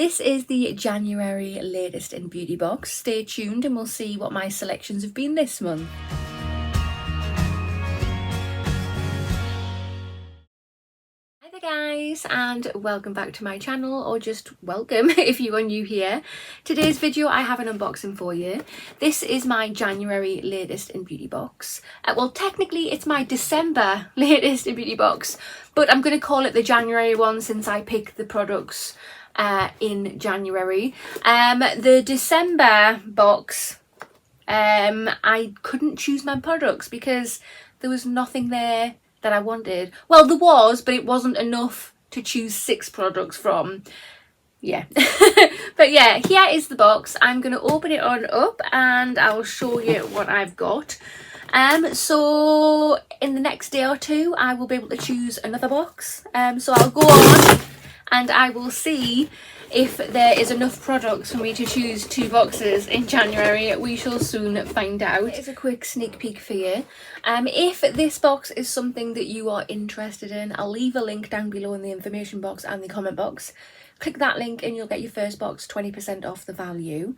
This is the January latest in beauty box. Stay tuned and we'll see what my selections have been this month. Hi there guys, and welcome back to my channel, or just welcome if you are new here. Today's video I have an unboxing for you. This is my January latest in beauty box. Well, technically it's my December latest in beauty box, but I'm going to call it the January one since I picked the products in January. The December box, I couldn't choose my products because there was nothing there that I wanted. Well, there was, but it wasn't enough to choose 6 products from. Yeah. But yeah, here is the box. I'm going to open it on up and I'll show you what I've got. So in the next day or two I will be able to choose another box. So I'll go on and I will see if there is enough products for me to choose 2 boxes in January. We shall soon find out. It's a quick sneak peek for you. If this box is something that you are interested in, I'll leave a link down below in the information box and the comment box. Click that link and you'll get your first box 20% off the value.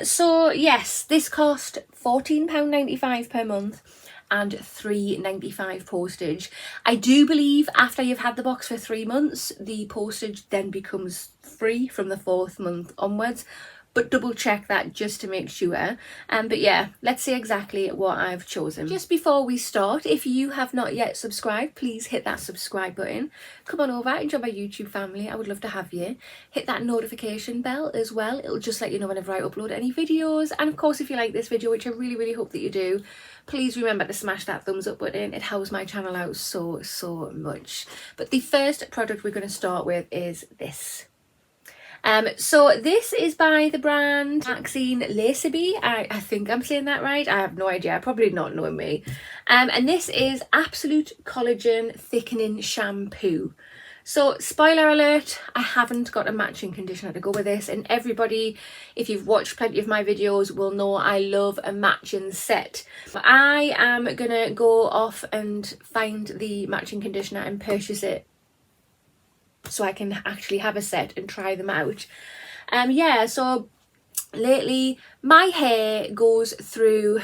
So yes, this cost £14.95 per month and £3.95 postage. I do believe after you've had the box for 3 months, the postage then becomes free from the 4th month onwards, but double check that just to make sure. But yeah, let's see exactly what I've chosen. Just before we start, if you have not yet subscribed, please hit that subscribe button. Come on over and join my YouTube family. I would love to have you. Hit that notification bell as well. It'll just let you know whenever I upload any videos. And of course, if you like this video, which I really hope that you do, please remember to smash that thumbs up button. It helps my channel out so much. But the first product we're going to start with is this. So this is by the brand Maxine Lacey. I think I'm saying that right. I have no idea. Probably not knowing me. And this is Absolute Collagen Thickening Shampoo. So spoiler alert, I haven't got a matching conditioner to go with this, and everybody, if you've watched plenty of my videos, will know I love a matching set. But I am gonna go off and find the matching conditioner and purchase it so I can actually have a set and try them out. Yeah, so lately my hair goes through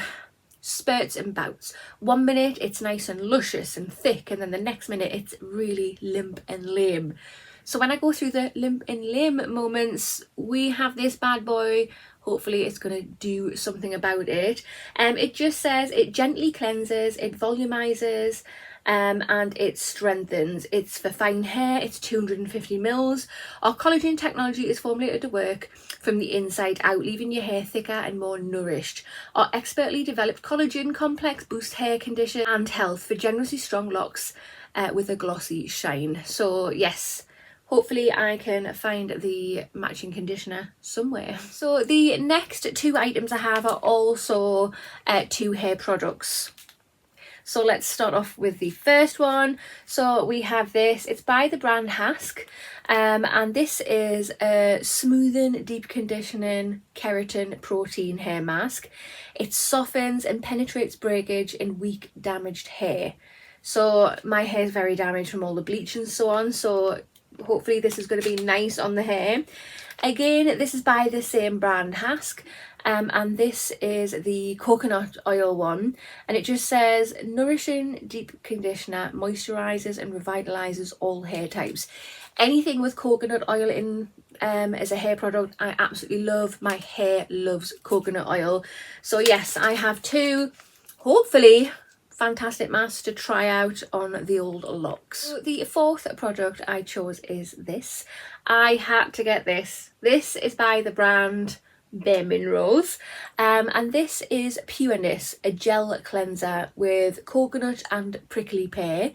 spurts and bouts. 1 minute it's nice and luscious and thick, and then the next minute it's really limp and lame. So when I go through the limp and lame moments, we have this bad boy. Hopefully it's going to do something about it. It just says it gently cleanses, it volumizes, and it strengthens. It's for fine hair. It's 250 mils. Our collagen technology is formulated to work from the inside out, leaving your hair thicker and more nourished. Our expertly developed collagen complex boosts hair condition and health for generously strong locks with a glossy shine. So yes, hopefully I can find the matching conditioner somewhere. So the next 2 items I have are also 2 hair products. So let's start off with the first one. So we have this. It's by the brand Hask. And this is a smoothing, deep conditioning keratin protein hair mask. It softens and penetrates breakage in weak, damaged hair. So my hair is very damaged from all the bleach and so on. So hopefully this is going to be nice on the hair. Again, this is by the same brand Hask. And this is the coconut oil one, and it just says nourishing deep conditioner, moisturizes and revitalizes all hair types. Anything with coconut oil in as a hair product I absolutely love. My hair loves coconut oil. So yes, I have 2 hopefully fantastic masks to try out on the old locks. So the 4th product I chose is this. I had to get this. This is by the brand bareminerals, and this is Pureness, a gel cleanser with coconut and prickly pear.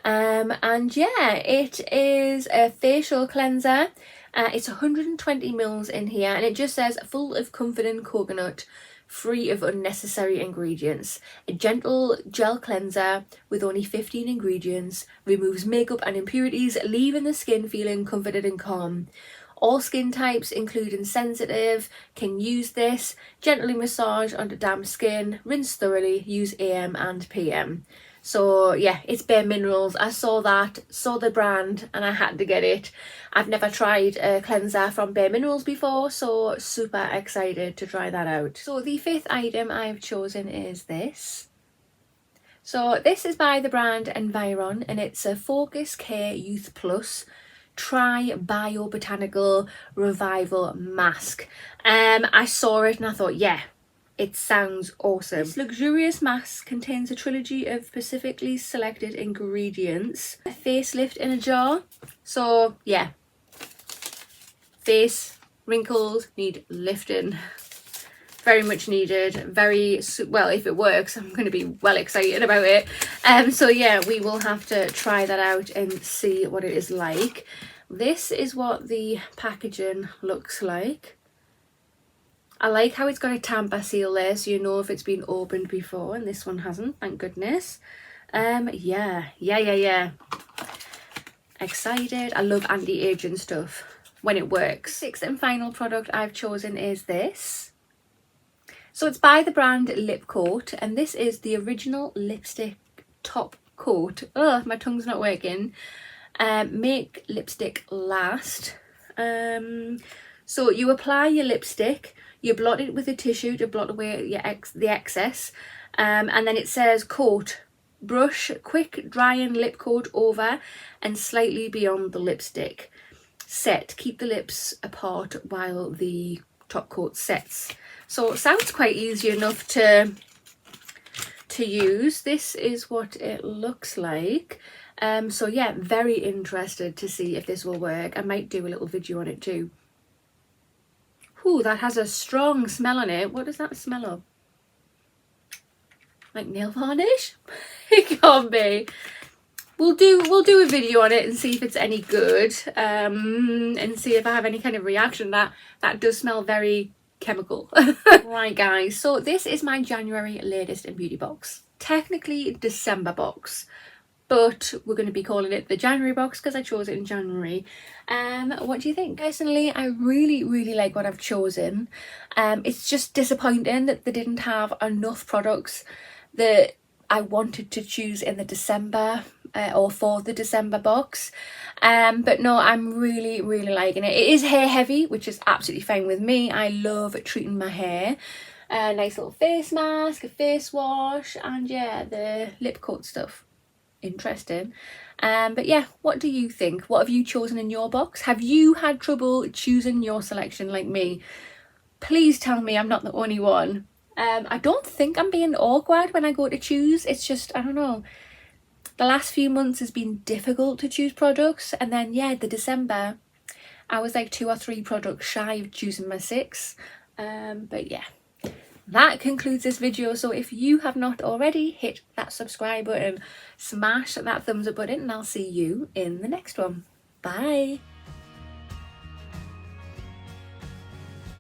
And yeah, it is a facial cleanser. It's 120 mils in here, and it just says full of comforting coconut, free of unnecessary ingredients. A gentle gel cleanser with only 15 ingredients, removes makeup and impurities, leaving the skin feeling comforted and calm. All skin types, including sensitive, can use this. Gently massage under damp skin, rinse thoroughly, use AM and PM. So yeah, it's Bare Minerals. I saw that, saw the brand, and I had to get it. I've never tried a cleanser from Bare Minerals before, so super excited to try that out. So the fifth item I've chosen is this. So this is by the brand Environ, and it's a Focus Care Youth Plus Tri-Bio-Botanical Revival Mask. I saw it and I thought, yeah, it sounds awesome. This luxurious mask contains a trilogy of specifically selected ingredients. A facelift in a jar. So yeah, face wrinkles need lifting. Very much needed. Very well, if it works, I'm going to be well excited about it. So yeah, we will have to try that out and see what it is like. This is what the packaging looks like. I like how it's got a tamper seal there, so you know if it's been opened before, and this one hasn't, thank goodness. Yeah. Excited. I love anti-aging stuff when it works. Sixth and final product I've chosen is this. So it's by the brand Lipcote, and this is the original lipstick top coat. Oh, my tongue's not working. Make lipstick last. So you apply your lipstick, you blot it with a tissue to blot away the excess, and then it says coat. Brush quick drying lip coat over and slightly beyond the lipstick. Set. Keep the lips apart while the top coat sets. So it sounds quite easy enough to use. This is what it looks like. So yeah, very interested to see if this will work. I might do a little video on it too. Ooh, that has a strong smell on it. What does that smell of? Like nail varnish? It can't be. We'll do a video on it and see if it's any good, and see if I have any kind of reaction. That does smell very chemical. Right guys, so this is my January latest in beauty box. Technically December box, but we're going to be calling it the January box because I chose it in January. What do you think? Personally, I really like what I've chosen. It's just disappointing that they didn't have enough products that I wanted to choose in the December or for the December box. But no, I'm really liking it. It is hair heavy, which is absolutely fine with me. I love treating my hair. A nice little face mask, a face wash, and yeah, the lip coat stuff. Interesting. But yeah, what do you think? What have you chosen in your box? Have you had trouble choosing your selection like me? Please tell me I'm not the only one. I don't think I'm being awkward when I go to choose. It's just, I don't know, the last few months has been difficult to choose products, and then yeah, the December I was like 2 or 3 products shy of choosing my 6. But yeah, that concludes this video. So if you have not already, hit that subscribe button, smash that thumbs up button, and I'll see you in the next one. Bye.